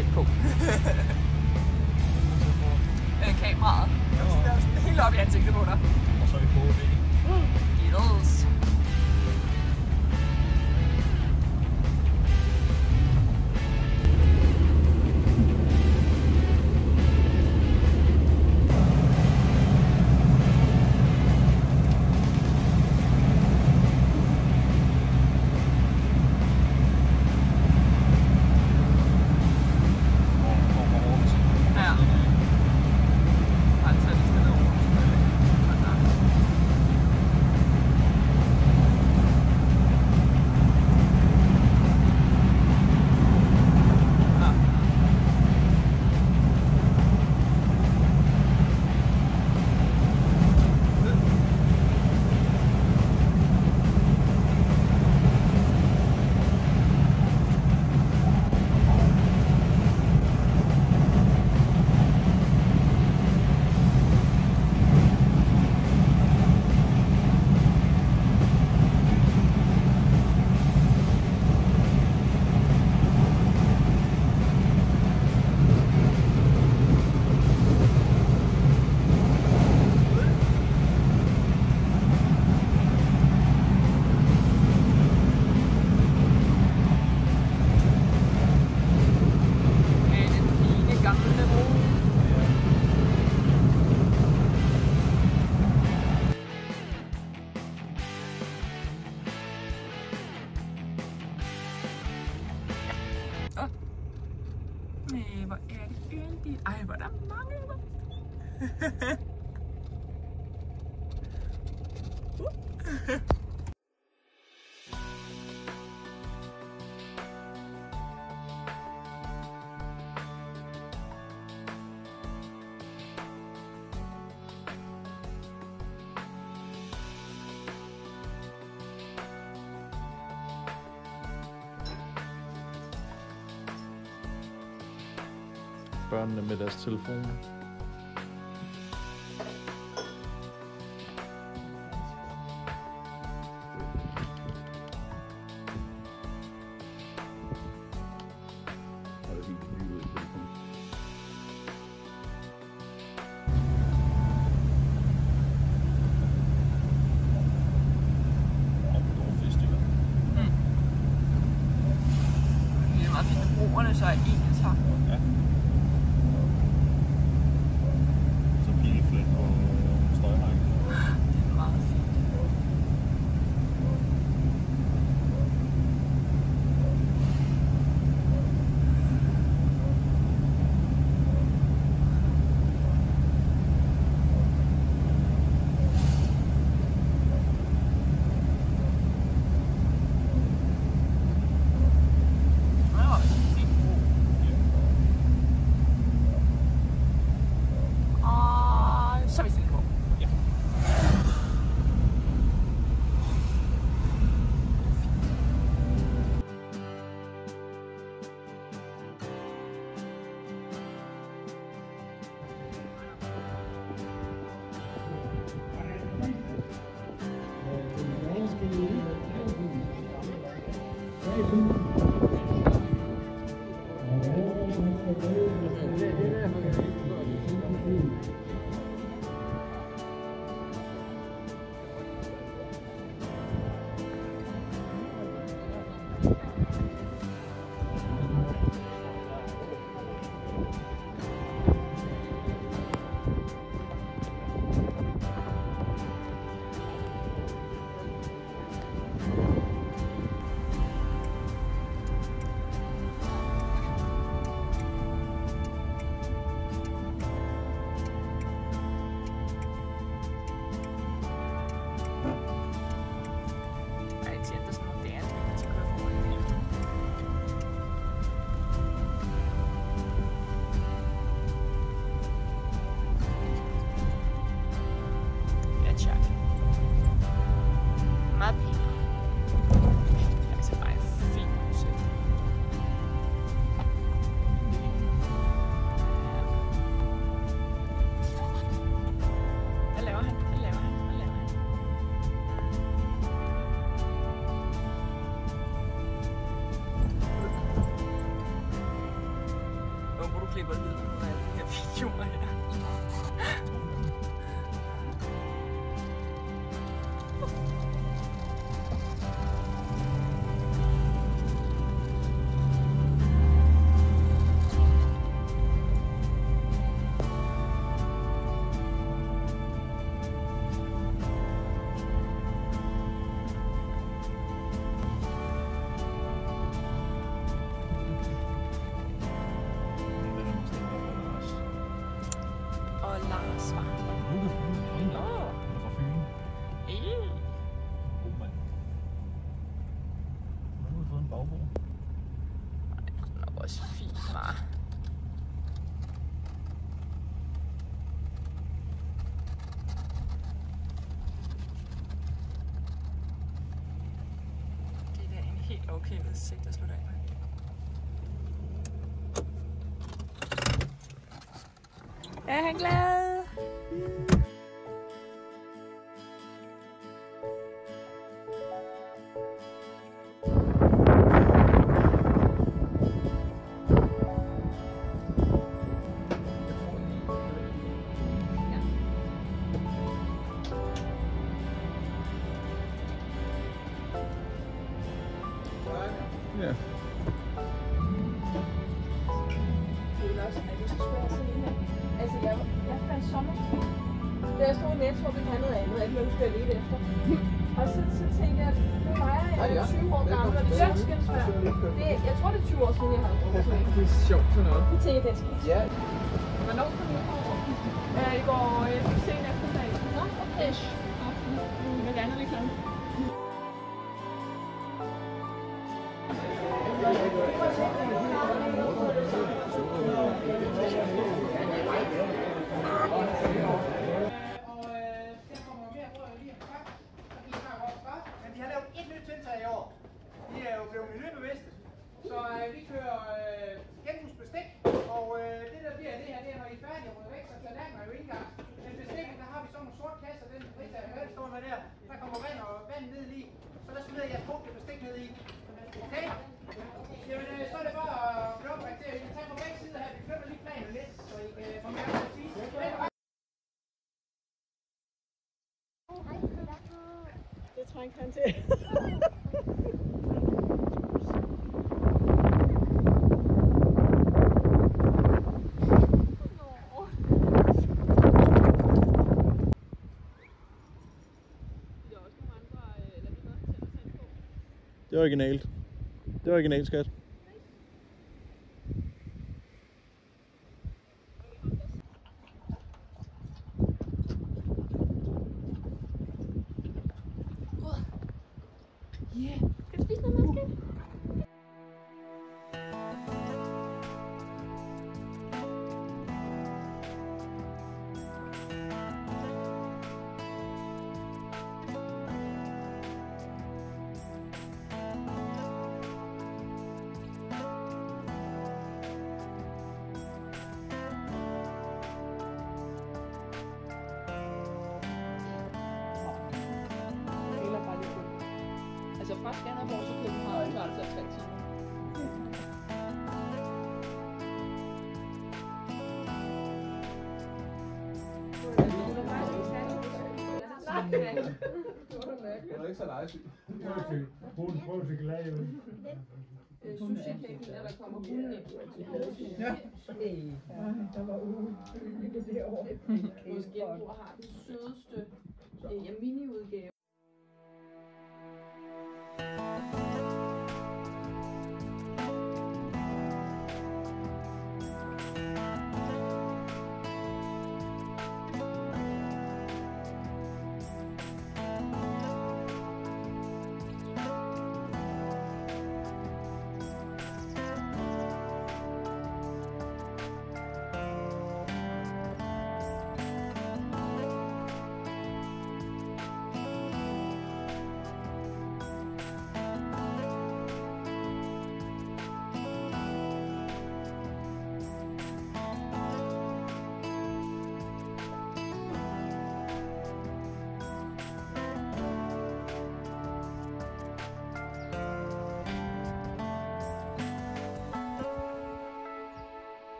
tæt på. Kameraet. Det er sådan helt op i ansigtet på dig. Og så er vi på det. Yes. Nej, hvor er det yndigt. Ej, hvor er der mange. Børnene med deres telefon. Det er meget fint, at broerne så er ens her. Ja. Så pileflet og støjhegn. Det er meget fint. Så er vi stille på. Ja. Lars var. Nå. Fra Fyn. God mand. Nu har vi fået en bagbord. Den er også fint, var. Det er da egentlig helt okay udsigt at slutte af med. Er han glad? Ja. Altså, jeg fandt sommerspil. Da jeg stod i Netto og ville have noget andet, jeg skulle jeg lede efter. Og så tænkte jeg, nu vejer jeg 20 år gammel, og det er skønsvær. Jeg tror, det er 20 år siden, jeg havde brugt sådan en. Det er sjovt sådan noget. Jeg tænkte, det er skidt. Ja. Hvornår kom du over? I går sent eftermiddag. Nå, okay. Hvad andet vi klokken? Men de har lavet et nyt tiltag i år. De er jo blevet miljøbevidste. Så vi kører genbrugsbestik. Og det der bliver det her, det er når I er færdige og rydder væk, så tallerkener er jo indgang. Men bestikken, der har vi sådan nogle sorte kasser, den fritager hvad der står med der. Der kommer vand ned i. Så der smider jeg brugte bestik ned i. Okay? Jamen, så er det bare at blive oprækt til. Vi kan tage på begge sider her. Vi flytter lige planen lidt, så I kan få mere til at spise. Det trængte han til. Det er originalt. Det er originalt, skat. Skal du spise noget mad, skat? Altså fra Skanderborg til København tager det så 3 timer. Det er ikke så legesyg. Prøv at se glad ud. Sushi-kækken, der kommer hunden ind. Ja. Der var ude. Vores genbrug har den sødeste mini-udgave.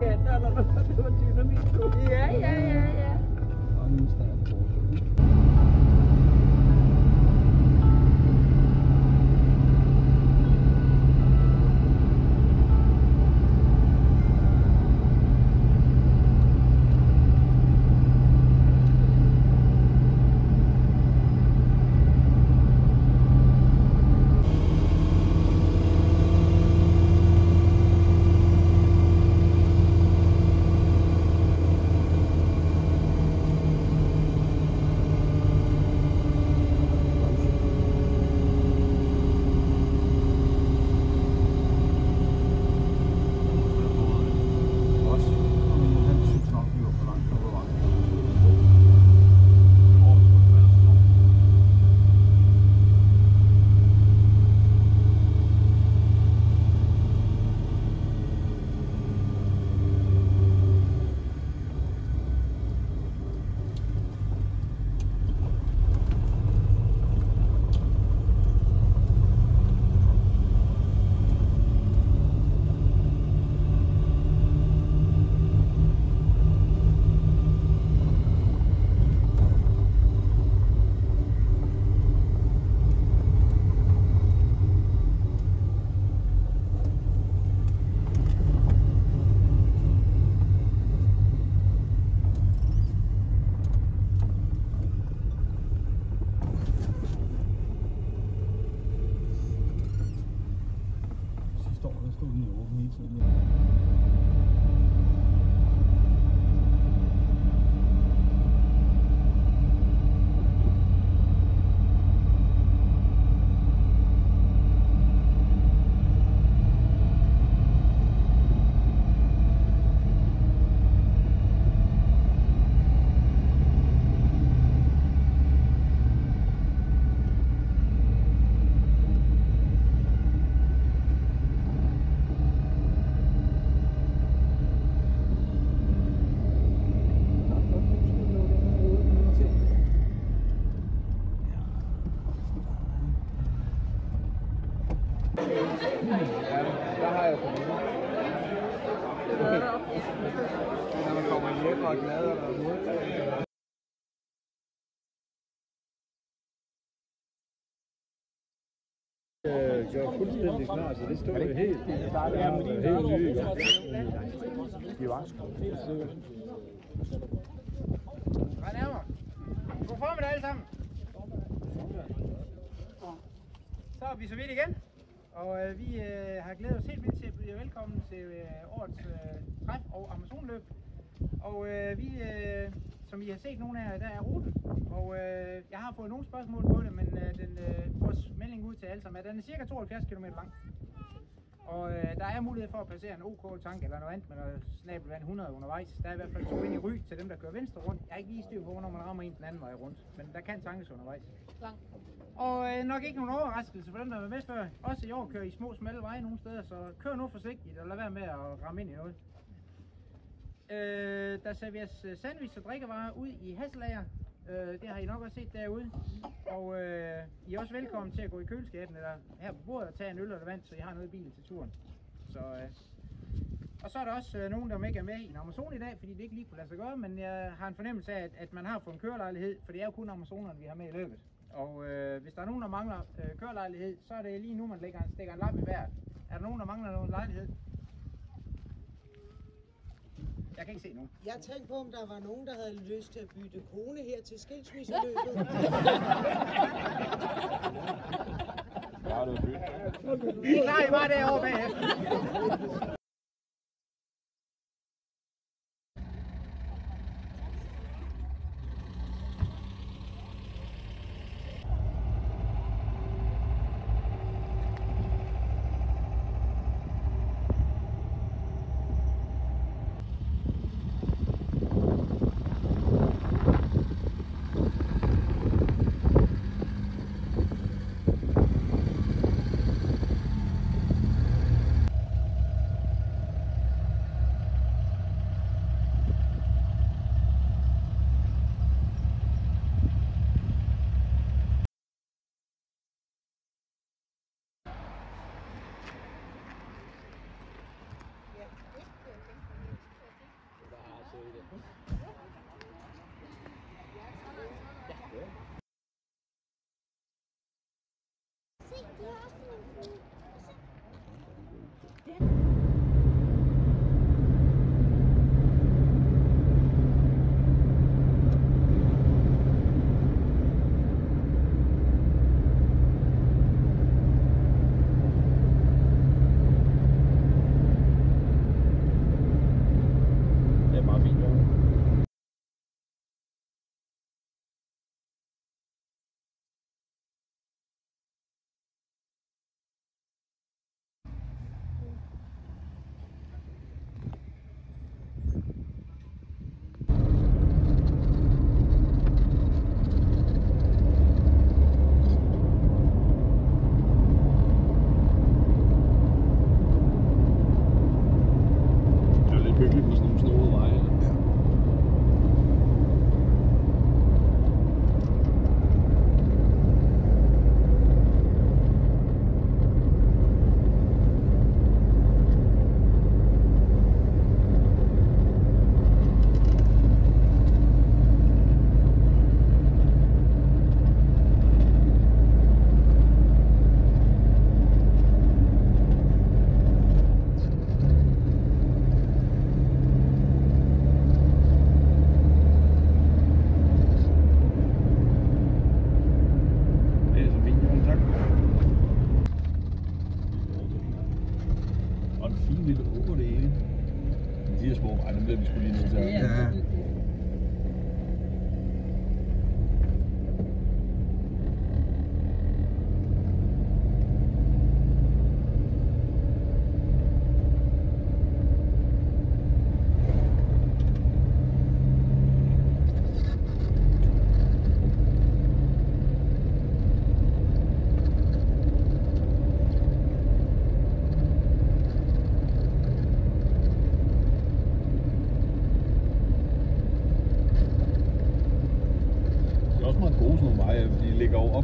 Ja, der var dynamit. Ja. Og nu starter det. Der har jeg på det. Når man kommer hjem og er glad og der er modtaget. Jeg var fuldstændig klar, så det stod jo helt nye. De var også Rej nærmere. God formiddag alle sammen. Så er vi så vidt igen. Og vi har glædet os helt vildt til at byde jer velkommen til årets træf og Amazonløb. Og som I har set nogle af jer, der er ruten. Og jeg har fået nogle spørgsmål på det, men vores melding ud til alle sammen er, at den er cirka 72 km lang. Og der er mulighed for at passere en OK-tank eller noget andet med noget snabelvand 100 undervejs. Der er i hvert fald 2 ind i Ry til dem, der kører venstre rundt. Jeg er ikke lige styr på, når man rammer en den anden vej rundt, men der kan tankes undervejs. Og nok ikke nogen overraskelse for dem, der har været med før. Også i år kører I små, smalle veje nogle steder, så kør nu forsigtigt og lad være med at ramme ind i noget. Der serveres sandwich og drikkevarer ud i Hasselager. Det har I nok også set derude. Og I er også velkommen til at gå i køleskabet eller her på bordet og tage en øl eller vand, så I har noget bil til turen. Og så er der også nogen, der ikke er med i en Amazon i dag, fordi det ikke lige kunne lade sig gøre, men jeg har en fornemmelse af, at man har fået en kørelejlighed, for det er jo kun Amazonerne, vi har med i løbet. Og hvis der er nogen, der mangler kørelejlighed, så er det lige nu, man stikker en lap i hver. Er der nogen, der mangler noget lejlighed? Jeg kan ikke se nogen. Jeg tænkte på, om der var nogen, der havde lyst til at bytte kone her til skilsmisseløbet. Ja, det er bytte. Vi er klar, I var derovre bagefter.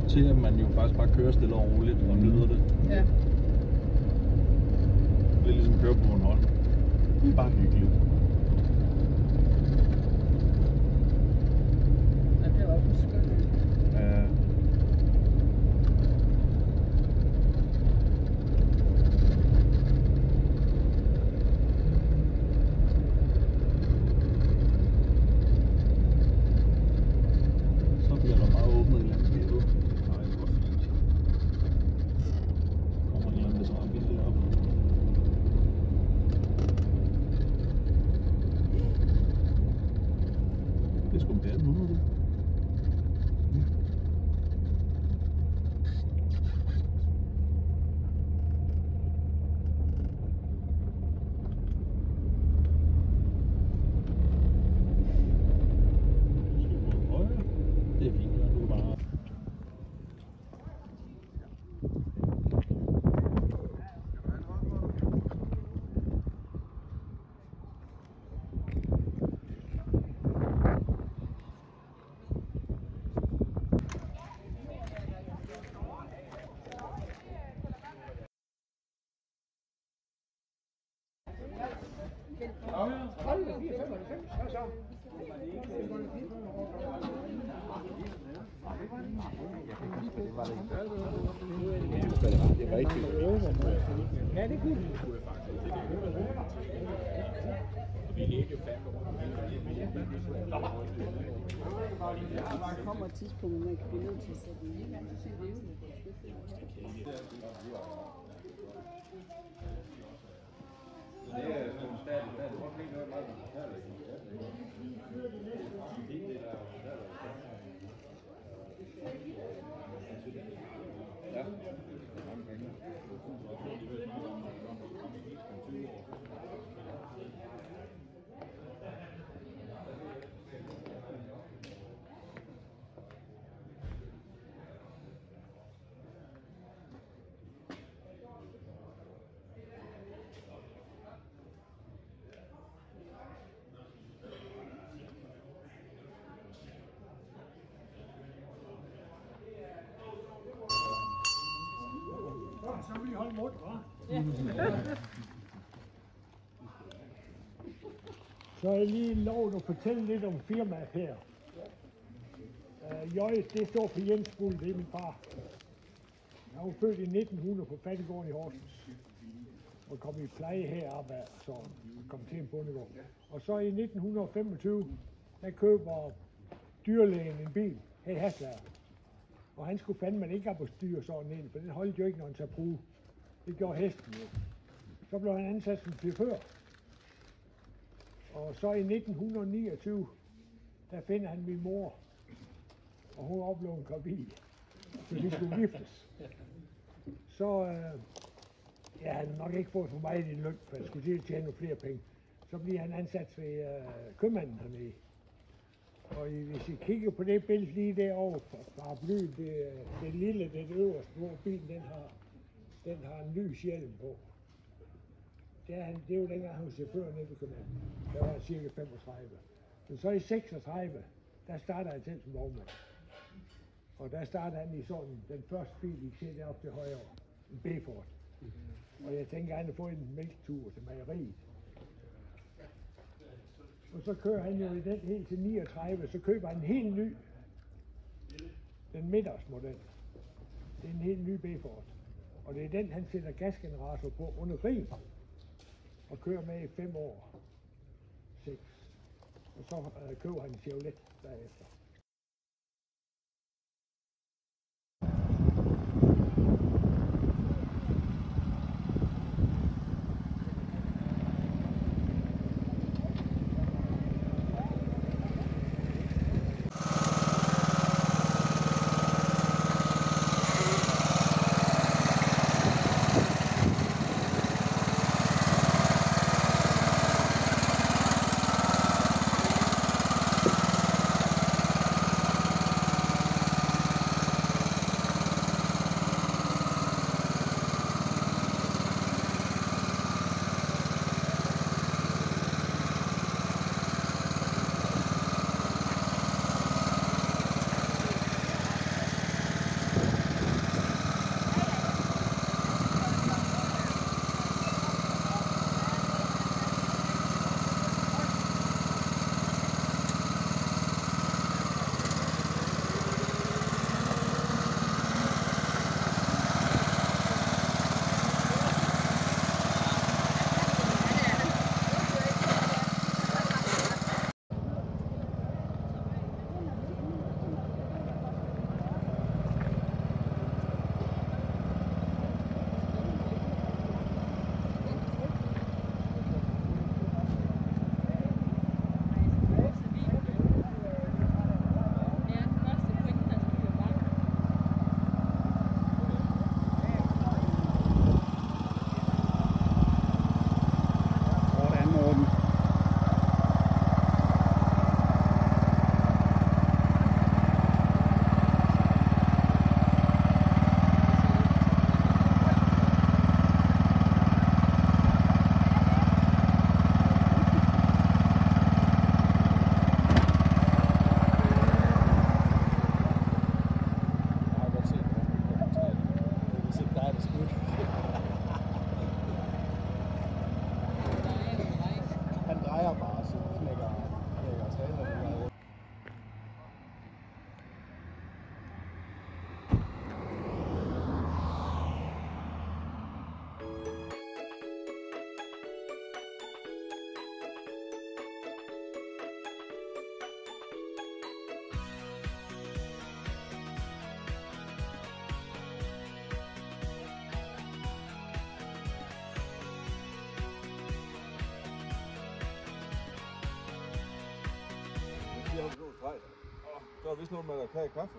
til, at man jo faktisk bare kører stille og roligt og nyder det. Ja. Det er ligesom at køre på Bornholm. Det er bare hyggeligt. Ja, det er også en skøn. Ja. Så bliver der meget åbnet i landskabet. Nej, det var fint. Kommer en eller anden veteranbil deroppe. Det er sgu en 1800, du. Det er fint, du kan bare... Det er rigtigt. Ja, det kunne Der kommer et tidspunkt, hvor man kan blive nødt til at sætte en helt anden til levende. Så vil I holde mund, hva'? Så er jeg lige lovet at fortælle lidt om firmaet her. J, det står for Jens Bull, det er min far. Han var født i 1900 på Fattiggården i Horsens. Og kom i pleje heroppe af, så kom til en bondegård. Og så i 1925, der køber dyrlægen en bil her i Haslager. Og han skulle fandme ikke op og styre sådan en, for den holdt jo ikke, når han tager bruge. Det gjorde hesten jo. Så blev han ansat som chauffør. Og så i 1929, der finder han min mor. Og hun oplevede en gravid. Så de skulle giftes. Så ja, han nok ikke fået for meget i løn, for han skulle til at tjene nogle flere penge. Så bliver han ansat ved købmanden hernede. Og hvis I kigger på det billede lige derovre fra byen, det lille, den øverste, hvor bilen den har en lys hjelm på. Det er jo dengang, han var chauffør nede ved købmanden. Der var cirka 35. Men så i 36, der starter han selv som vognmand. Og der starter han i sådan, den første bil, I ser deroppe til højre, en B-Ford. Og jeg tænker, han har fået en mælketur til mejeriet. Og så kører han jo i den helt til 39, så køber han en helt ny, den middagsmodel. Det er en helt ny B-Ford. Og det er den, han sætter gasgenerator på under krigen. Og kører med i 5 år. 6. Og så køber han en Chevrolet derefter. Der er vist noget med at kage kaffe.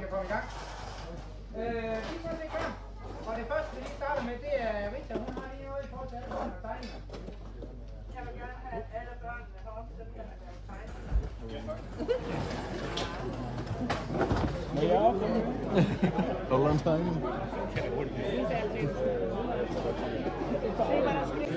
kan komme i gang. Vi skal se klar. Og det første, vi lige starter med, det er Rita. Hun har lige noget i forhold til alle børn og tegninger. Jeg vil gerne have alle børnene heroppe, dem der har lavet tegninger. Må jeg op? Holder en tegning. Se, hvad der sker.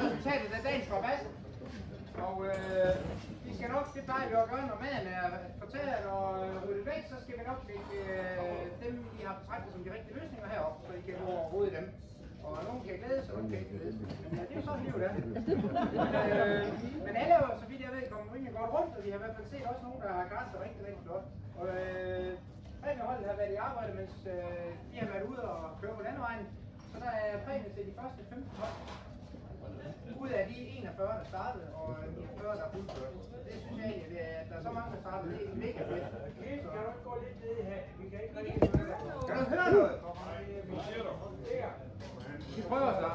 Resultatet af dagens rabat. Og vi skal nok, det plejer vi at gøre, når maden er fortæret og ryddet væk, så skal vi nok lægge dem, I har betragtet som de rigtige løsninger herop, så I kan gå og rode dem. Og nogen kan glæde sig, og nogen kan ikke glæde sig. Men det er jo sådan livet er. Men alle er jo, så vidt jeg ved, kommet rimelig godt rundt, og vi har i hvert fald set også nogen, der har græsset rigtig, rigtig flot. Og præmieholdet har været i arbejde, mens de har været ude og køre på landevejen. Så der er præmie til de første 15 hold. Ud af de 41, der startede, og 49, der er fuldført. Det synes jeg egentlig, at der er så mange, der startede, det er mega fedt. Kan du ikke gå lidt ned her? Vi kan ikke rigtig Kan du høre noget? Vi prøver så.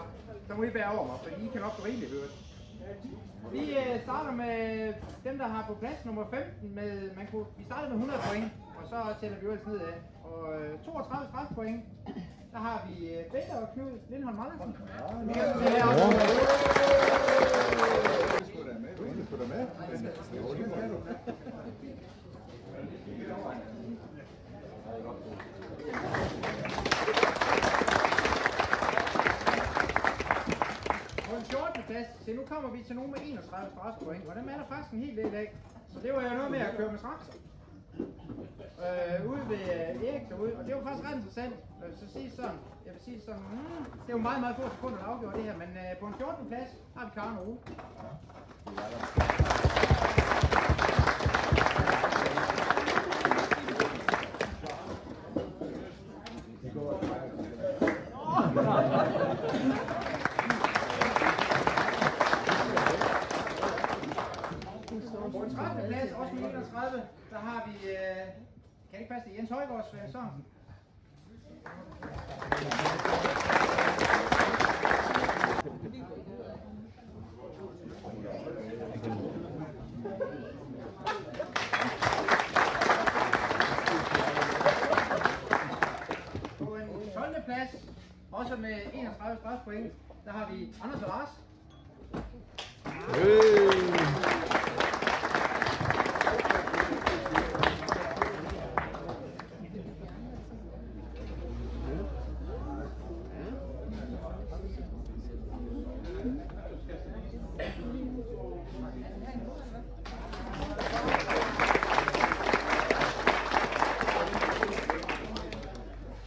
Så må I bære over mig, for I kan nok få rigeligt hørt. Vi starter med dem, der har på plads nummer 15. Vi starter med 100 point, og så tæller vi ellers nedad. Og 32 strafpoint. Der har vi Peter og Knud Lindholm Andersen. På en 14. plads, så nu kommer vi til nogen med 31 strafpoint, og dem er der faktisk en hel del af. Så det var jo noget med at køre med traktor. Ude ved Erik derude, og det var faktisk ret interessant. Jeg vil sige sådan, det er jo meget, meget få sekunder, der afgjorde det her, men på en 14. plads har vi Karen og Uge. På en 13. plads, også med 31, der har vi, kan det ikke passe det, Jens Højgaards Sørensen. På en 12. plads, også med 31 strafpoint, der har vi Anders og Lars.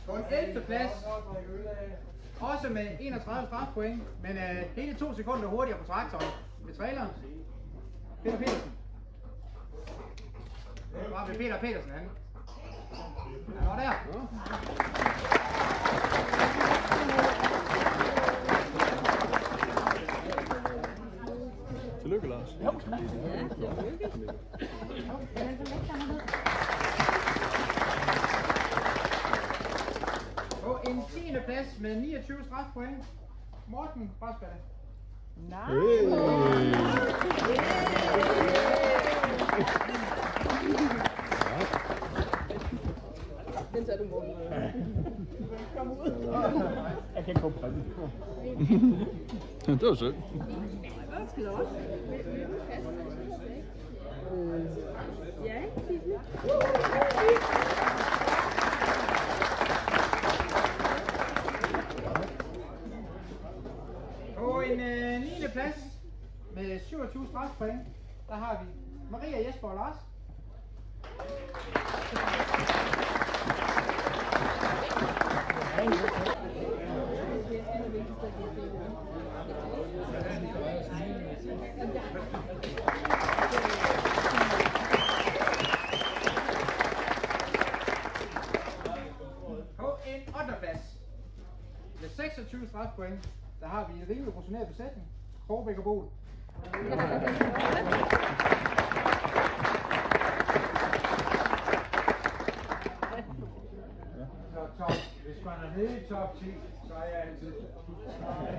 På en 11. plads, også med 31 strafpoint, men hele 2 sekunder hurtigere på traktoren med traileren. Peter Petersen. Hvor er Peter Petersen han? Nå der. Tillykke, Lars. Og en 10. plads med 29 strafpoint. Morten Brasballe. Nej. Den tager du, Morten. Kom ud. Jeg kan komme præmie. Det var sødt. Hvad skal der også? Ja, ikke? På en 9. plads med 27 strafpoint, der har vi Maria, Jesper og Lars. På en 8. plads med 26 strafpoint, der har vi en rimelig rutineret besætning. Krogbæk og Bol. Top. Hvis man er nede i top 10, så er jeg altid.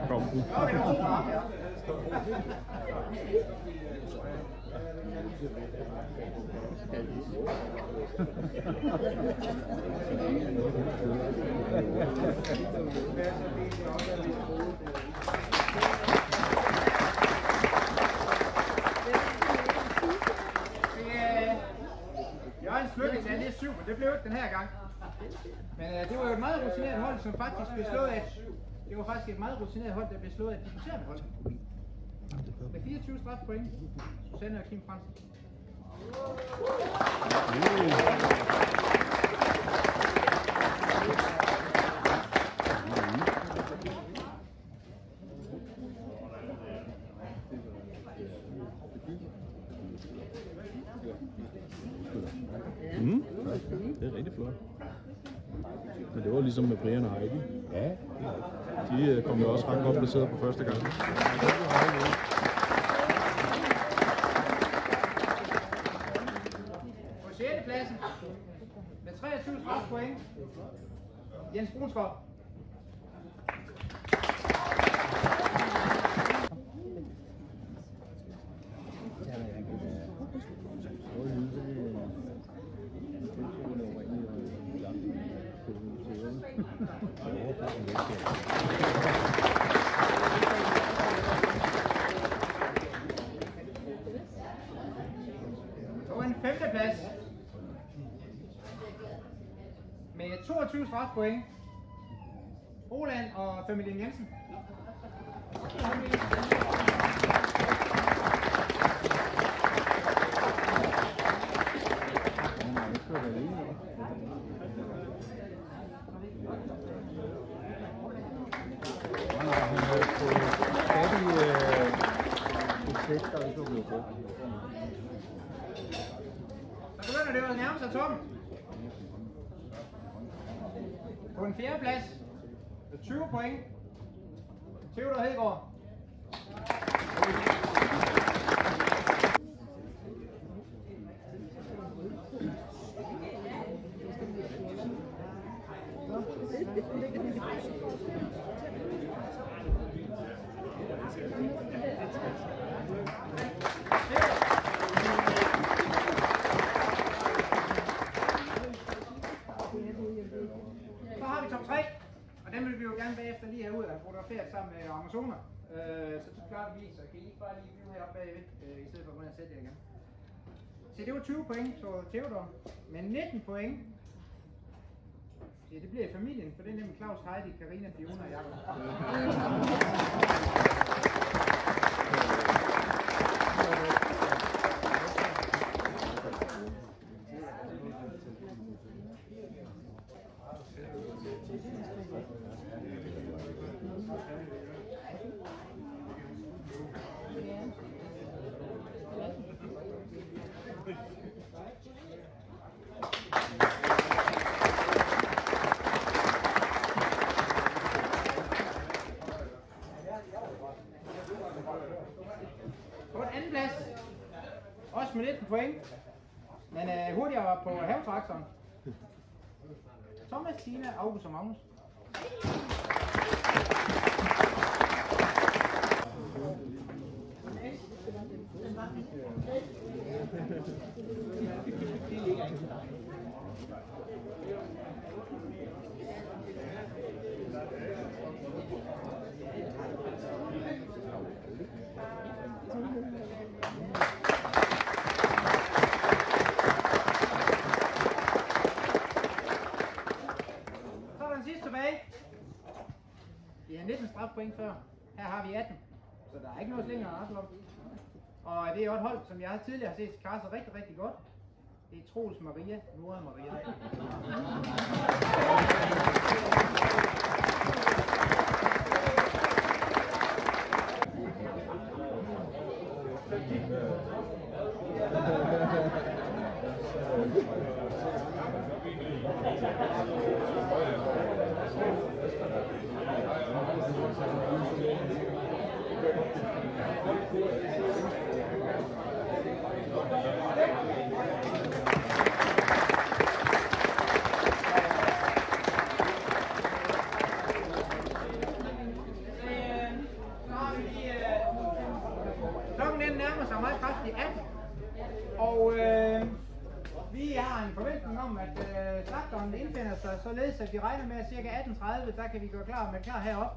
Kom. Nå, det er også frem, ja. Jørgens Lykke til lige 7, men det blev ikke den her gang. Men det var jo et meget rutineret hold, som faktisk blev slået af. Det var faktisk et meget rutineret hold, der blev slået af et debuterende hold. Med 24 strafpoint, Susanne og Kim Fransen. Det er rigtig flot. Men det var ligesom med Brian og Heidi. Ja. De kom jo også ret godt placeret på første gang. På 6. pladsen med 23 strafpoint, Jens Brunskov. På en 5. plads med 22 strafpoint, Roland og familien Jensen. Så begynder det at nærme sig tom. På en 4. plads med 20 point, Theodor Hedegaard. Så har vi top 3, og den vil vi jo gerne bagefter lige have ud og fotograferet sammen med Amazoner. Så det klarer vi, så kan I ikke bare lige blive heroppe bagved, i stedet for at gå ned og sætte jer igen. Så det var 20 point, så Theodor med 19 point. Ja, det bliver i familien, for det er nemlig Claus, Heidi, Karina, Fiona og Jacob. På en anden plads point. Men hurtigere på havetraktoren. Thomas, Tina, August og Magnus. Vi har 19 strafpoint før. Her har vi 18. Så der er ikke noget længere at om. Og det er jo et hold, som jeg tidligere har set klare sig rigtig, rigtig godt. Det er Troels Maria, Nora Maria. Klokken den nærmer sig meget kraftigt 18, og vi har en forventning om, at slagteren indfinder sig, således at vi regner med, at ca. 18:30, der kan vi gøre klar med klar heroppe.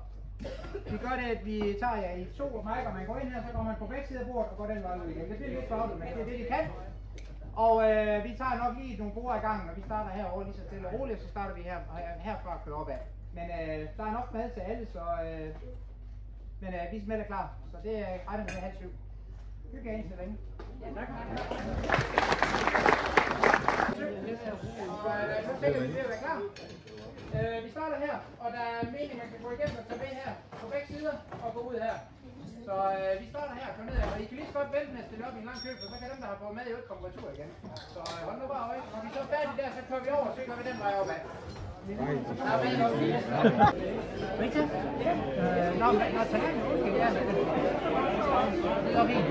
Vi gør det, at vi tager jer i 2 rækker, man går ind her, så går man på begge sider af bordet og går den vej ud igen. Det bliver lidt farvet, men det er det, vi kan. Og vi tager nok lige nogle bord i gangen, og vi starter herovre lige så stille og roligt, og så starter vi herfra og kører opad. Men der er nok mad til alle, så men vi er smelter klar, så det regner med 6:30. Hygge jer indtil længe. Ja, tak. Så tænker vi at være klar. Vi starter her, og der er meningen, man kan gå igennem og tage med her på begge sider og gå ud her. Så vi starter her og går ned her, og I kan lige så godt vente med at stille op i en lang kø, for så kan dem, der har fået mad i øvrigt, komme retur igen. Så hold nu bare øje. Når vi så er færdige der, så kører vi over, og så kører vi den vej opad. Der er mad nok. Rita? Nå, talenten, undskyld, ja. Det er fint.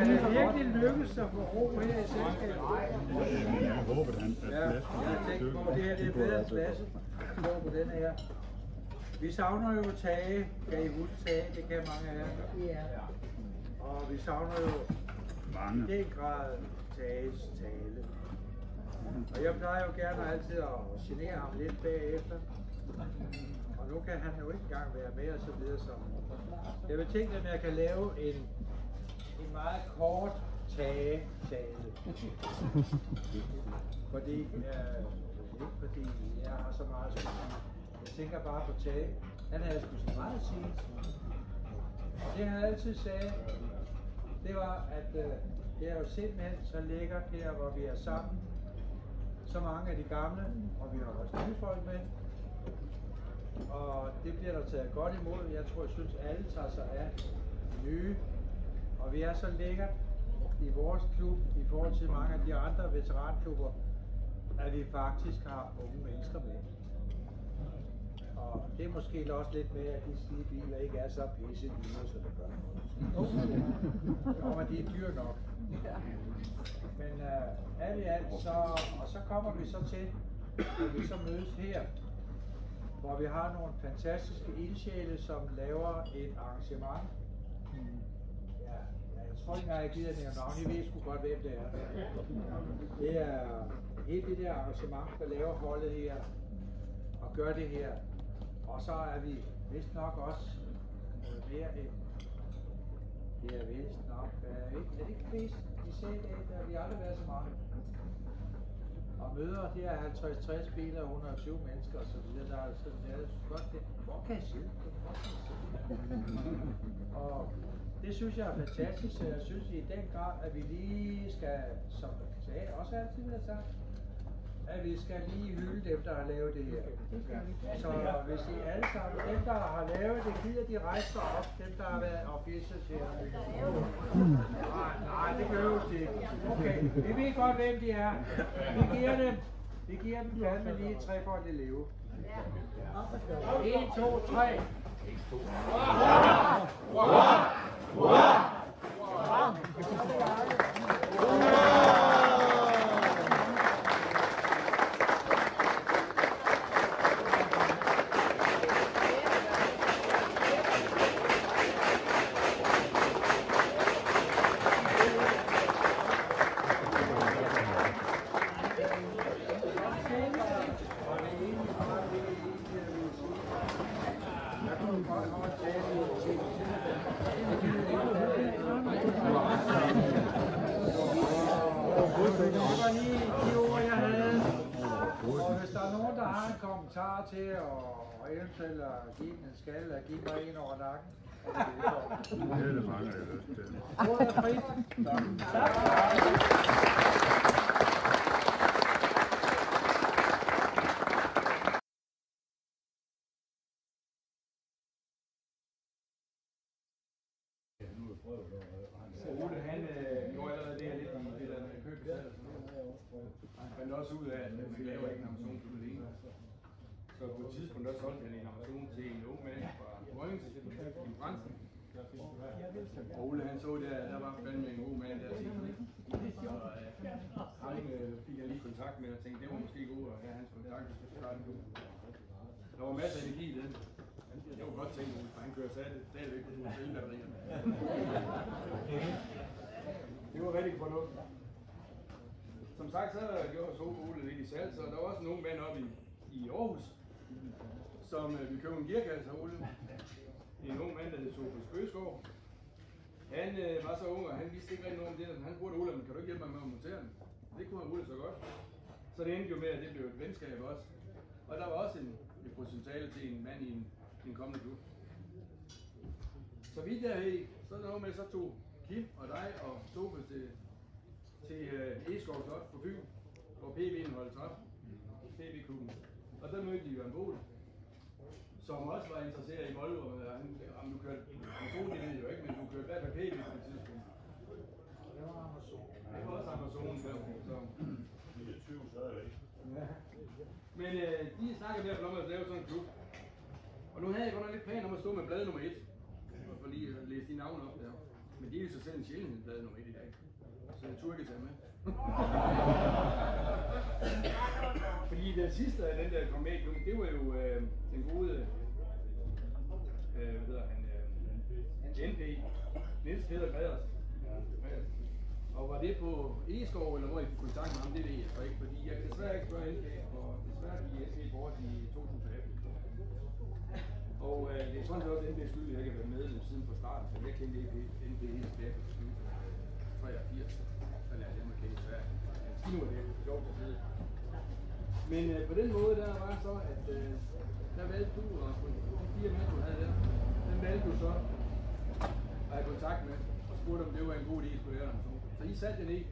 Det er virkelig lykkedes at få ro her i selskabet. Jeg håber, at han er Jeg tænkte på, det her det er bedre end klasse. På den her. Vi savner jo Tage. Kan I huske Tage? Det kan mange af jer. Ja. Og vi savner jo i den grad Tages tale. Og jeg plejer jo gerne altid at genere ham lidt bagefter. Og nu kan han jo ikke engang være med og så videre. Så jeg vil tænke, at jeg kan lave en meget kort Tage-tale. Fordi, ikke fordi jeg har så meget at sige. Jeg tænker bare på Tage. Han havde sgu så meget at sige. Og det han altid sagde, det var, at det er jo simpelthen så lækkert her, hvor vi er sammen. Så mange af de gamle, og vi har også nye folk med. Og det bliver der taget godt imod. Jeg tror, jeg synes, alle tager sig af de nye. Og vi er så lækkert i vores klub i forhold til mange af de andre veteranklubber, at vi faktisk har unge mennesker med. Og det er måske også lidt med, at de skide biler ikke er så pisse dyre, som det gør. Og de er dyre nok. Men alt i alt, så kommer vi så til, at vi så mødes her, hvor vi har nogle fantastiske ildsjæle, som laver et arrangement. Jeg tror ikke engang, jeg gider nævne navn. I ved sgu godt, hvem det er. Det er helt det der arrangement, der laver holdet her og gør det her. Og så er vi vist nok også mere end det er vist nok. Er det ikke vist? I sagde det, der har vi aldrig været så mange. Og møder, det er 50-60 biler, 120 mennesker og så videre. Der er sådan, det er godt det. Hvor kan jeg sidde? Og det synes jeg er fantastisk, så jeg synes i den grad, at vi lige skal, som jeg sagde, også altid har sagt, at vi skal lige hylde dem, der har lavet det her. Så hvis I alle sammen, dem der har lavet det, gider de rejse sig op, dem der har været officials her. Nej, det behøves de ikke. Okay, vi ved godt, hvem de er. Vi giver dem fandme lige 3 for at leve. 1, 2, 3. Kommentar til og eventuelt at give den en skal eller give mig en over nakken. Det er det mange, jeg har lyst til. Ordet er frit. Ole, han gjorde allerede det her lidt i det der med købesal og sådan noget. Han fandt også ud af, at vi laver ikke en Amazon på det ene. Så på et tidspunkt der solgte han en Amazon til en ung mand fra Røgens i Fransen. Og Ole han så der var fandme en god mand der til det. Så han fik jeg lige kontakt med og tænkte, det var måske god at have hans kontakt, hvis vi skulle starte nu. Der var masser af energi i den. Det var godt tænkt, for han kører stadigvæk på nogle cellebatterier. Det var rigtig fornuftigt. Som sagt, så har jeg gjort Ole lidt i salg, så der var også en ung mand oppe i Aarhus, som ville købe en gearkasse af Ole. En ung mand, der hed Sofus Bøsgaard. Han var så ung, og han vidste ikke rigtig noget om det. Han spurgte Ole, men kan du ikke hjælpe mig med at montere den? Det kunne han Ole så godt. Så det endte jo med, at det blev et venskab også. Og der var også et potentiale til en mand i en kommende klub. Så vi derhed, så noget med, så tog Kim og dig og Sofus til Egeskov Slot på Fyn, hvor PB'en holdt op, PB-klubben. Og der mødte de Jørgen Bohl, som også var interesseret i Volvo. Om du kørte Amazon, det ved jeg jo ikke, men du kørte i hvert fald PB på et tidspunkt. Det var Amazon. Det var også Amazon, så 29 stadigvæk. Ja. Men de snakkede der om at lave sådan en klub. Og nu havde jeg godt nok lidt planer om at stå med blad nummer 1. Og for lige at læse de navne op der. Men de er jo så selv en sjældent blad nummer 1 i dag. Så jeg turde ikke tage med. Fordi den sidste af den der kom med i klubben, det var jo den gode, hvad hedder han, NP, Niels Peder Greders. Og var det på Egeskov, eller hvor I fik kontakt med ham, det ved jeg så ikke, fordi jeg kan desværre ikke spørge NP, og desværre gik NP bort i 2018. Og det er sådan set også NP's skyld, at jeg kan være med siden fra starten, så jeg kendte NP helt tilbage på 83. Så lærte jeg mig at kende i Sverige. Nu er det sjovt at sidde. Men på den måde, der var så, at der valgte du, og de 4 mænd, du havde der, den valgte du så at have kontakt med, og spurgte, om det var en god idé, at skulle lave dem. Så I satte jer ned,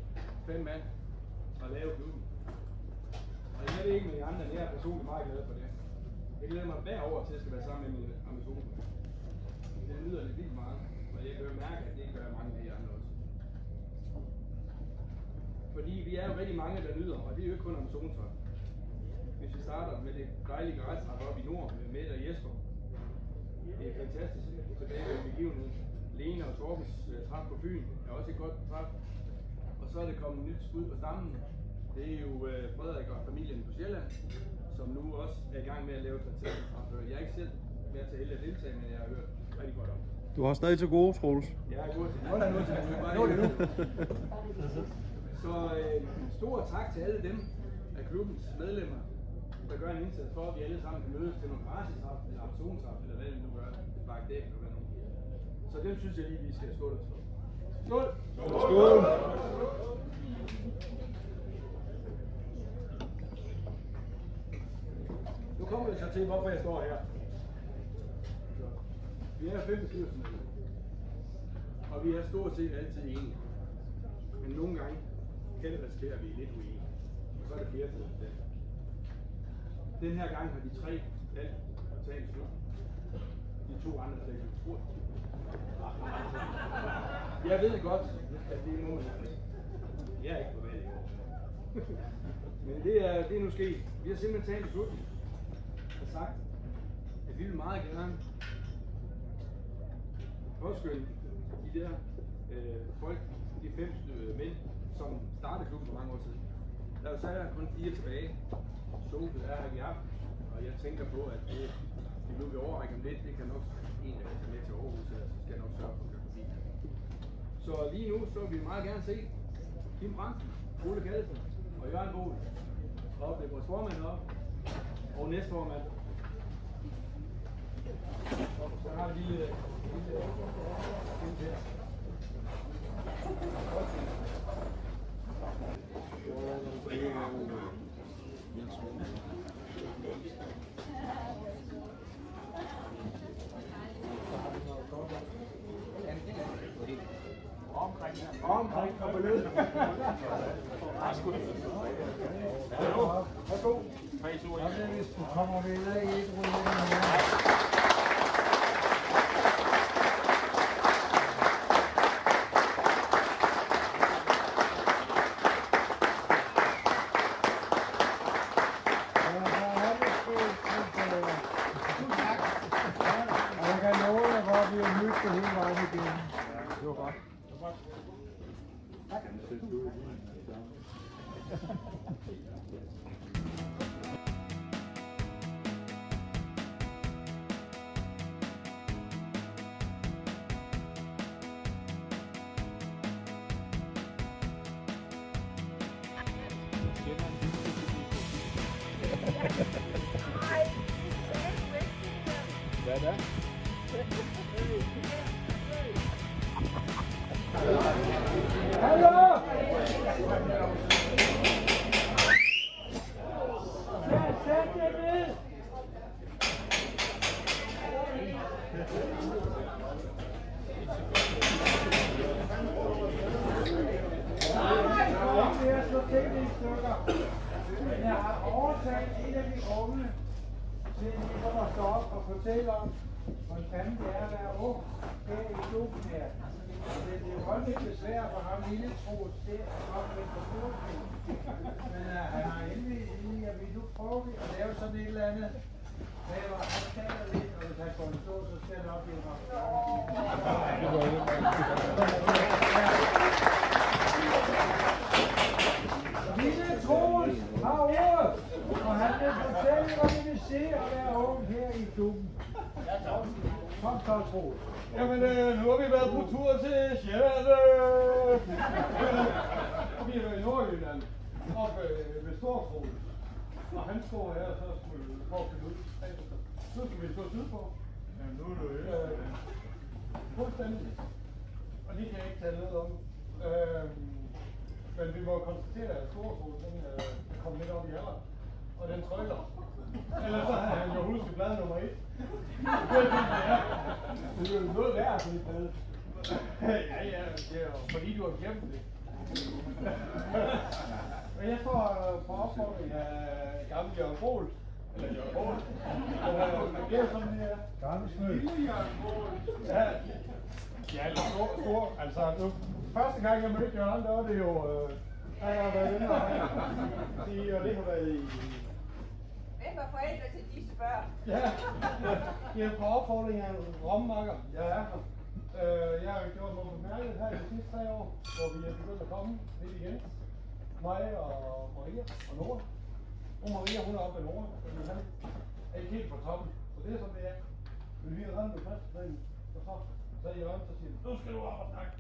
5 mand, og lavede klubben. Og jeg ved ikke med de andre, men jeg er personligt meget glad for det. Jeg glæder mig hver år til at skal være sammen med min Amazon. Det nyder lidt vildt meget, og jeg kan jo mærke, at det gør mange af de andre også. Fordi vi er jo rigtig mange, der nyder, og det er jo ikke kun Amazon-tøj. Hvis vi starter med det dejlige græsræt oppe i nord med Mette og Jesper. Det er fantastisk tilbage ved begivenhed. Lene og Torbens træf på Fyn er også et godt træf. Og så er det kommet nyt skud på stammen. Det er jo Frederik og familien på Sjælland, som nu også er i gang med at lave transportfremfør. Jeg er ikke selv været så heldig at deltage, men jeg har hørt rigtig godt om. Du har stadig til gode, Troels. Jeg er god til det. Hold da nu til det. Nå det nu. Så stor tak til alle dem af klubbens medlemmer, der gør en indsats for, at vi alle sammen kan mødes til nogle gratisaften eller Amazonsaften, eller hvad vi nu gør, spark dæk eller hvad nu. Så dem synes jeg lige, vi skal skåle os for. Skål! Skål! Skål! så til, hvorfor jeg står her. Så, vi er 5 bestyrelsesmedlemmer. Og vi er stort set altid enige. Men nogle gange kan det risikere, at vi er lidt uenige. Og så er det flertallet der. Den her gang har de 3 valgt at tage en slutning. De 2 andre slet ikke spurgt. Jeg ved godt, at det må man ikke. Jeg er ikke på valg i år. Men det er nu sket. Vi har simpelthen taget en beslutning og sagt, at vi vil meget gerne påskynde de der folk, de 5 mænd, som startede klubben for mange år siden. Der er jo så kun 4 tilbage. Sophie er her i aften, og jeg tænker på, at det nu vi overrækker om lidt, det kan nok en af dem med til Aarhus, så skal jeg nok sørge for at køre forbi. Så lige nu, så vil vi meget gerne se Kim Fransen, Ole Kallesen og Jørgen Bohl op ved vores formand op, og næstformand. Så har vi lille her. Omkring og beløb. Værsgo. Hvis du kommer videre i et rulle. Hvad er det? Hallo! Sæt jer ned! Jeg har overtaget en af de unge til ligesom at stå op og fortælle om, hvordan fanden det er at være ung her i klubben her. Det er jo godt lidt besvær for ham lille Troels til at komme med på klubben. Men han har endelig i, at vi nu prøver at lave sådan et eller andet. Han taler lidt, og hvis han får en stå, så skal han op i en Lille Troels har ordet, og han vil fortælle, hvad det vil se at være ung her i klubben. Kom så, Troels. Jamen, nu har vi været på tur til Sjælland. Og vi har været i Nordjylland, oppe ved Storkrogen. Og han står her, så skulle vi prøve at finde ud. Nu skal vi stå sydpå. Jamen, nu er det jo fuldstændig. Og det kan jeg ikke tale noget om. Men vi må konstatere, at Storkrogen er kommet lidt op i alder. Og den trykker. Ellers så har han jo husket blad nummer 1. Det er jo noget værd at blive blad. Ja, det er jo fordi du har glemt det. Men jeg står på opfordring af gamle Jørgen Bohl. Eller Jørgen Bohl. Det er jo sådan her. Gamle smøg. Lille Jørgen Bohl. Ja, eller stor. Altså, nu, første gang jeg mødte Jørgen, der var det jo... jeg har været inde og det har været i... Hvem er forældre til disse børn? Ja, jeg er på opfordring af en rommakker. Jeg er her. Jeg har gjort nogle bemærket her i de sidste 3 år, hvor vi er begyndt at komme lidt igen. Mig og Maria og Nora. Og Maria, hun er oppe ved Nora, men han er ikke helt på toppen. Så det er sådan det er. Men vi er rent med fastdagen, og så er Jørgen, så siger nu skal du op og snakke.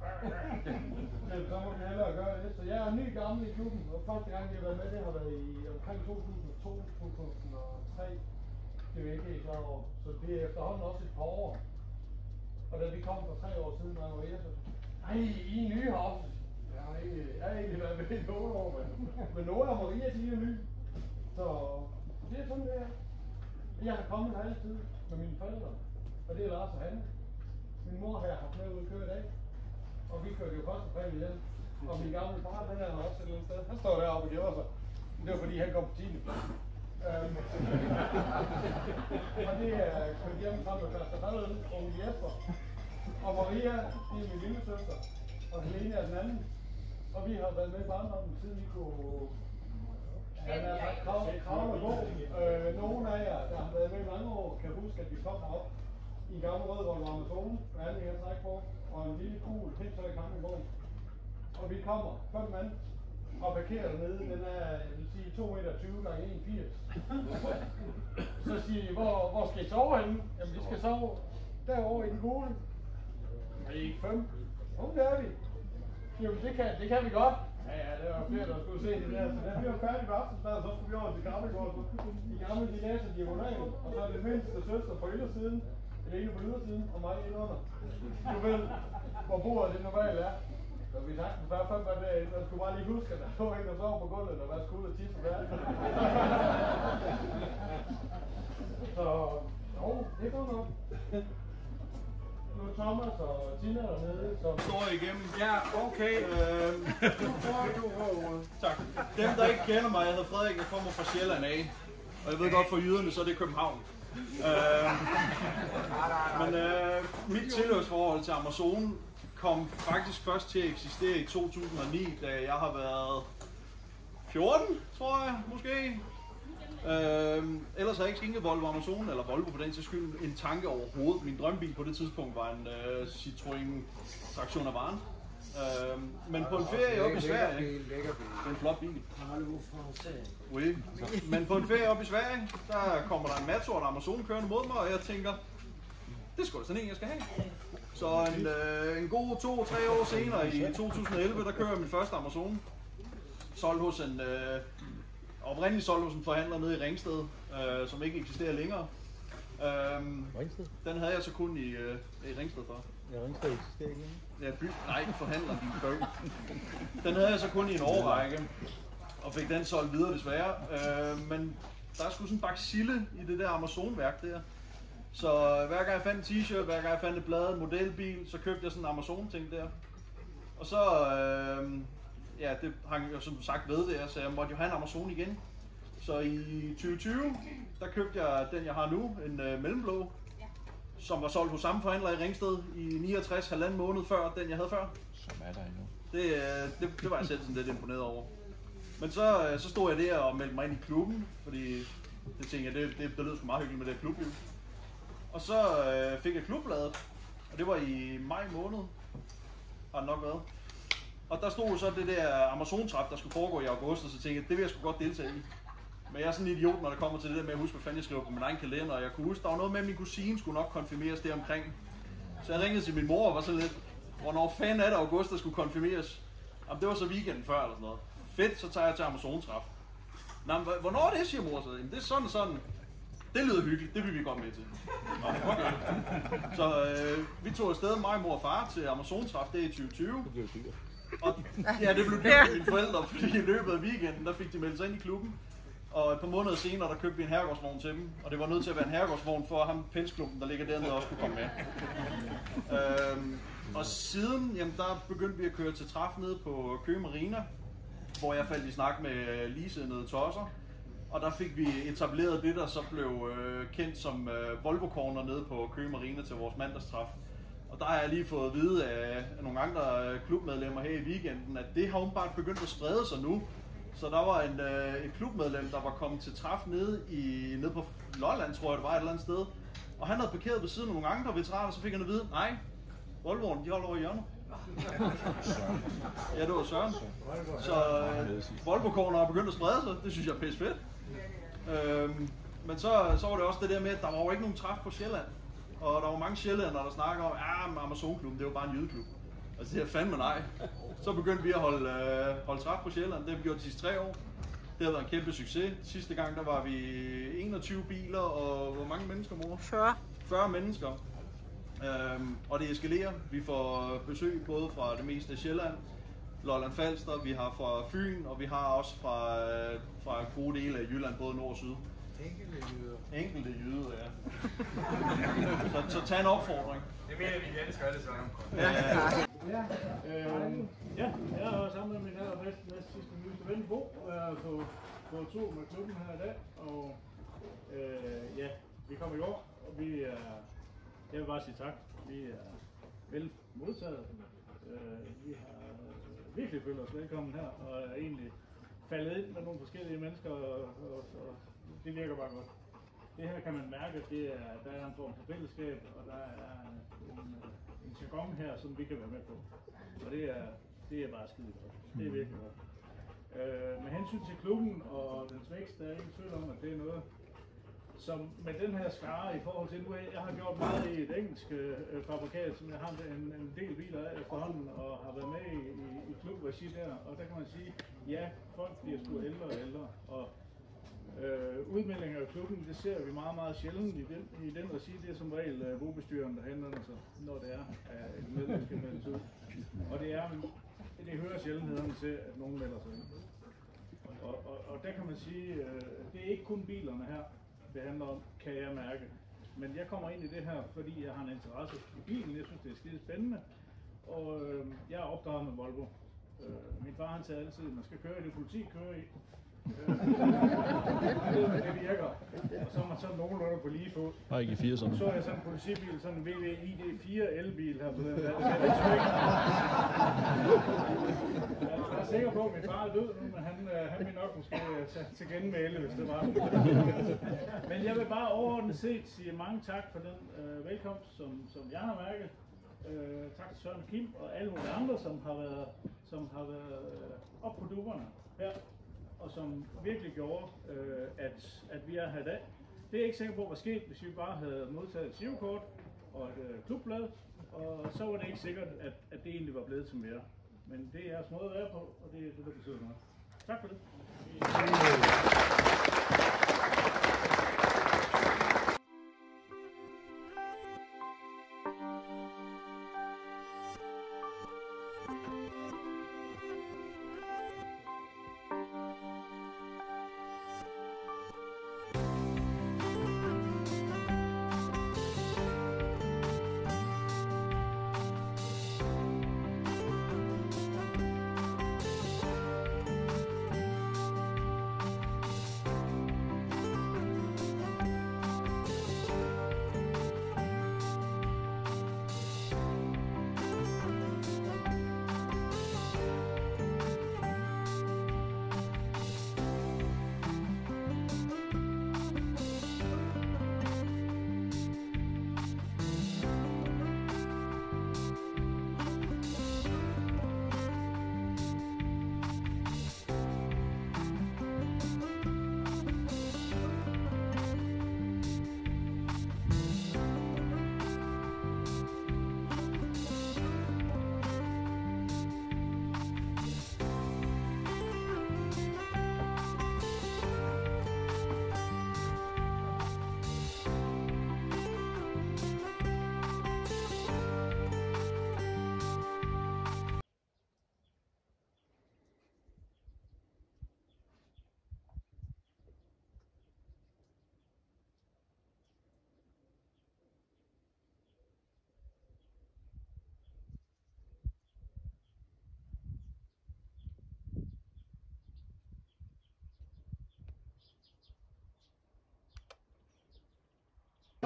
Så må vi hellere gøre det. Så jeg er ny gammel i klubben, og første gang jeg har været med, det har været i omkring 2002-2003. Det er jo ikke helt klar over. Så det er efterhånden også et par år. Og da vi kom for 3 år siden, var jeg så ej, I er nye heroppe. Jeg har ikke været med i nogle år, men Nora og Maria, de er nye. Så det er sådan det er. Jeg har kommet her altid med mine forældre, og det er Lars og Hanne. Min mor her har med ud at køre i dag, og vi kørte jo først og fremmest hjem. Og min gamle far, den er også et eller andet sted. Han står deroppe og gemmer sig. Det var fordi, han kom på 10. Og det er kørt hjem sammen med Faster Fadøl, og Jesper. Og Maria, det er min lille søster. Og Helene er den anden. Og vi har været med i barndommen, siden vi kunne... Han er kravle og gå. Nogle af jer, der har været med i mange år, kan huske, at vi kom herop i en gammel rød Volvo Amazon, med alle de her træk på, og en lille cool pæntøj campingvogn. Og vi kommer 5 mand og parkerer dernede. Den er, jeg vil sige, 2,20 meter gange 1,80. Så siger de, hvor skal I sove henne? Jamen, de skal sove derovre i den gule. Er I ikke 5? Det er vi. Jamen, det kan vi godt. Ja, det var flere, der skulle se det der. Så da vi var færdige på aftensmad, så skulle vi over til Campingvogn. De gamle, de læser diagonal, og så er det mindste søster på ydersiden, Helene på ydersiden, og mig indenunder. Du ved, hvor bordet det normalt er. Så vi sagtens bare 5 mand derinde, og skulle bare lige huske, at der var en, der sov på gulvet, der var skud og tisse færdig. Så, jo, det er godt nok. Nu er Thomas og Tina dernede, som står igennem. Ja, okay. Tak. Dem, der ikke kender mig, jeg hedder Frederik, jeg kommer fra Sjælland af. Og jeg ved godt, for jyderne, så er det København. Men mit tilhørsforhold til Amazon kom faktisk først til at eksistere i 2009, da jeg har været 14, tror jeg, måske. Ellers har jeg ikke skænket Volvo Amazon, eller Volvo på den til skyld, en tanke overhovedet. Min drømmebil på det tidspunkt var en Citroën Traktion Avant. Men på en ferie oppe i Sverige, det er en flot bil. Oui. Men på en ferie oppe i Sverige, der kommer der en Mattor Amazon kørende mod mig, og jeg tænker, det er sgu da sådan en, jeg skal have. Så en god 2-3 år senere, i 2011, der kører jeg min første Amazon. Solgt hos en... oprindeligt solgt hos en forhandler nede i Ringsted, som ikke eksisterer længere. Ringsted? Den havde jeg så kun i Ringsted for. Ja, Ringsted eksisterer ikke længere? Ja, nej, forhandler din bøg. Den havde jeg så kun i en årrække, og fik den solgt videre desværre. Men der er sgu sådan en bacille i det der Amazon-værk der. Så hver gang jeg fandt en t-shirt, hver gang jeg fandt et blad, en modelbil, så købte jeg sådan en Amazon-ting der. Og så... ja, det hang jo som sagt ved det, så jeg måtte jo have en Amazon igen. Så i 2020, der købte jeg den, jeg har nu, en mellemblå, som var solgt hos samme forhandler i Ringsted i 69, halvanden måned før den, jeg havde før. Som er der endnu. Det var jeg selv sådan lidt imponeret over. Men så stod jeg der og meldte mig ind i klubben, fordi det tænkte jeg, det lød sgu meget hyggeligt med det klubhjul. Og så fik jeg klubbladet, og det var i maj måned, har det nok været. Og der stod så det der Amazon-træf, der skulle foregå i august, og så tænkte jeg, det vil jeg sgu godt deltage i. Men jeg er sådan en idiot, når det kommer til det der med at huske, hvad fanden jeg skriver på min egen kalender, og jeg kunne huske, der var noget med, at min kusine skulle nok konfirmeres der omkring. Så jeg ringede til min mor og var så lidt, hvornår fanden er det august, der skulle konfirmeres? Jamen det var så weekenden før eller sådan noget. Fedt, så tager jeg til Amazon-træf. Nå, men hvornår er det, siger mor så? Jamen det er sådan og sådan. Det lyder hyggeligt, det vil vi godt med til. Nå, okay. Så vi tog afsted, mig, mor og far, til Amazon-træf, det er i 2020. Det blev dyrt. Og, ja, det blev dyrt for mine forældre, fordi i løbet af weekenden, der fik de meldt sig ind i klubben. Og et par måneder senere, der købte vi en herregårdsvogn til dem. Og det var nødt til at være en herregårdsvogn for ham, pensklubben, der ligger dernede, også kunne komme med. Og siden, jamen, der begyndte vi at køre til træf nede på Køge Marina, hvor jeg faldt i snak med ligesindede tosser. Og der fik vi etableret det, der så blev kendt som Volvo Corner nede på Køge Marina til vores mandagstræf. Og der har jeg lige fået at vide af nogle andre klubmedlemmer her i weekenden, at det har åbenbart begyndt at sprede sig nu. Så der var et klubmedlem, der var kommet til træf nede på Lolland, tror jeg det var et eller andet sted. Og han havde parkeret ved siden af nogle andre veteraner, så fik han at vide, nej, Volvoen, de holder over i hjørnet. Ja, det var Søren. Så Volvo Corner er begyndt at sprede sig, det synes jeg er pisse fedt. Men så var det også det der med, at der var jo ikke nogen træf på Sjælland. Og der var mange sjællændere, der snakker om, at Amazon-klubben, det var bare en jydeklub. Altså det er fandme nej. Så begyndte vi at holde træf på Sjælland, det har vi gjort de sidste 3 år. Det har været en kæmpe succes. Sidste gang der var vi 21 biler, og hvor mange mennesker, mor? 40 mennesker. Og det eskalerer. Vi får besøg både fra det meste af Sjælland, Lolland Falster, vi har fra Fyn, og vi har også fra gode dele af Jylland, både nord og syd. Enkelte jyder, ja. så tag en opfordring. Det mener vi elsker alle sammen. Ja, jeg er sammen med min allerbedste sidste nyeste ven Bo, og jeg er på tur med klubben her i dag, og ja, vi kom i går, og jeg vil bare sige tak. Vi er vel modtaget. Vi har virkelig følt os velkommen her, og er egentlig faldet ind med nogle forskellige mennesker, og det virker bare godt. Det her kan man mærke, at der er en form for fællesskab, og der er en jargon her, som vi kan være med på. Og det er bare skide godt. Det er virkelig godt. Med hensyn til klubben og dens vækst, der er ingen tvivl om, at det er noget, som med den her skare i forhold til nu, jeg har gjort meget i et engelsk fabrikat, som jeg har en del biler af efterhånden, og har været med i klubregi der, og der kan man sige, ja, folk bliver sgu ældre og ældre, og udmeldinger af klubben, det ser vi meget, meget sjældent i den regi. Det er som regel bobestyreren, der henvender sig, når det er, at et medlem skal meldes ud. Og det hører sjældenhederne til, at nogen melder sig ind. Og der kan man sige, det er ikke kun bilerne her, det handler om, kan jeg mærke. Men jeg kommer ind i det her, fordi jeg har en interesse i bilen. Jeg synes, det er skide spændende. Og jeg er opdraget med Volvo. Min far han sagde altid, at man skal køre i det, politi kører i. Det virker. Og så er man sådan nogenlunde på lige fod. Bare ikke i 80'erne. Så er jeg sådan en politibil, sådan en VW-ID4 elbil her på den der. Jeg er sikker på, at min far er død nu, men han vil nok måske tage til genmæle, hvis det var. Men jeg vil bare overordnet set sige mange tak for den velkomst, som jeg har mærket. Tak til Søren og Kim og alle mulige andre, som har været op på dupperne her, og som virkelig gjorde, at vi er her i dag. Det er jeg ikke sikker på, hvad sket, hvis vi bare havde modtaget et girokort og et klubblad, og så var det ikke sikkert, at det egentlig var blevet til mere. Men det er jeres måde at være på, og det er det, der betyder noget. Tak for det.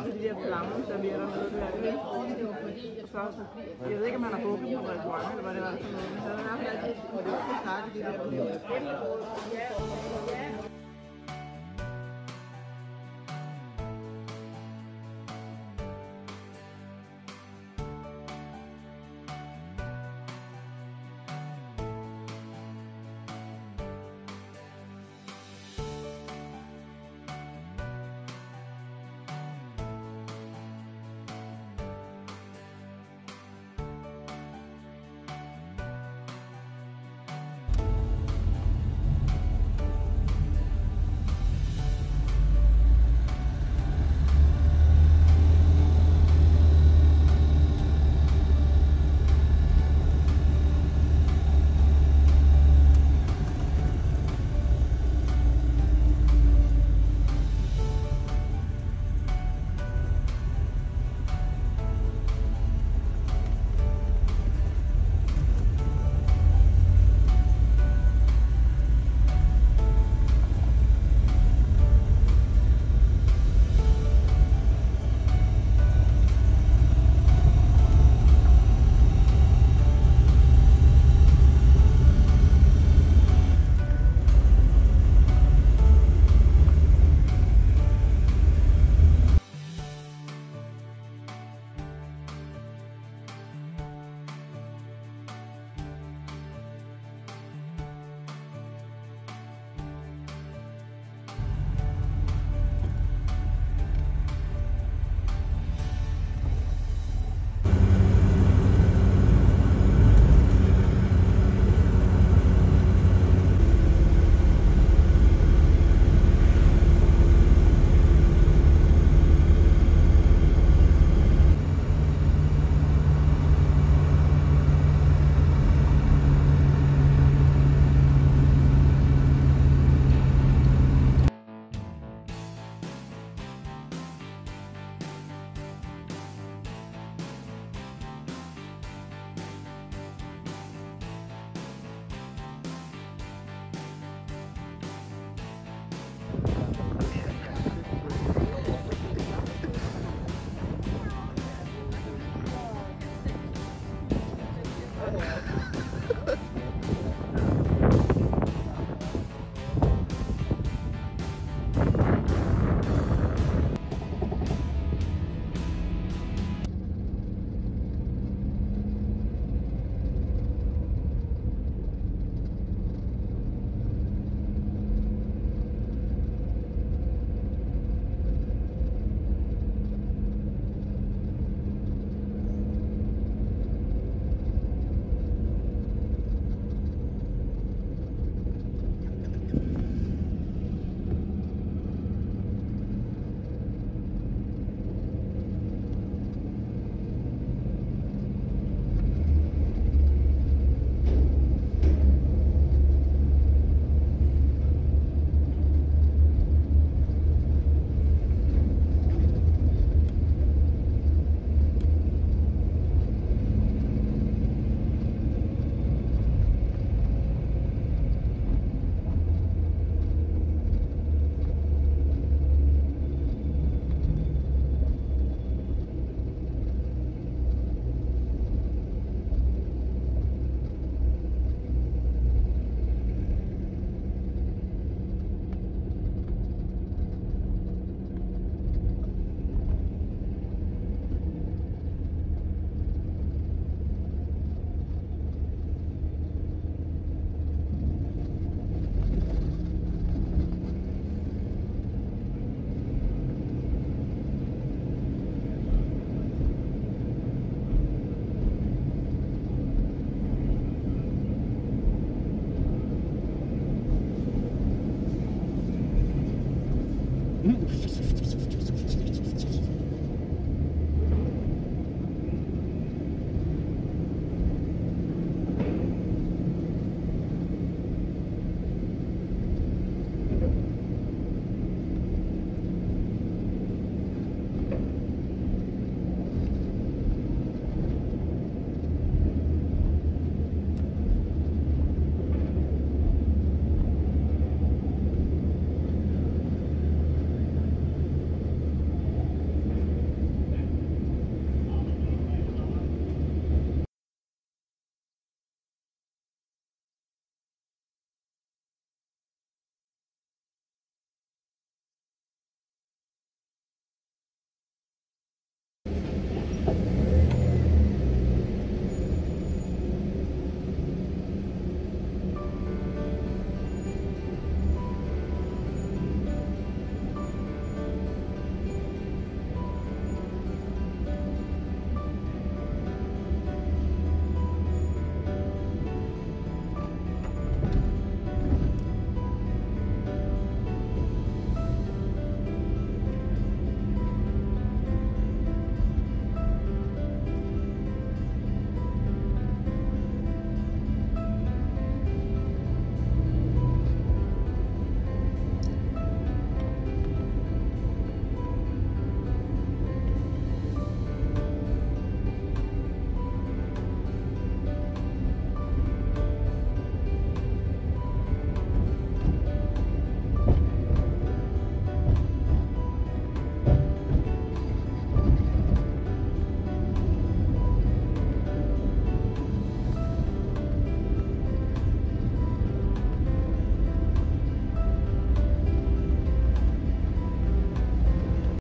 De der flammer serverer noget der. Så, jeg ved ikke, om han har booket på restaurant, eller hvad det var for noget. Men han har haft altid, og det var for snakke de der.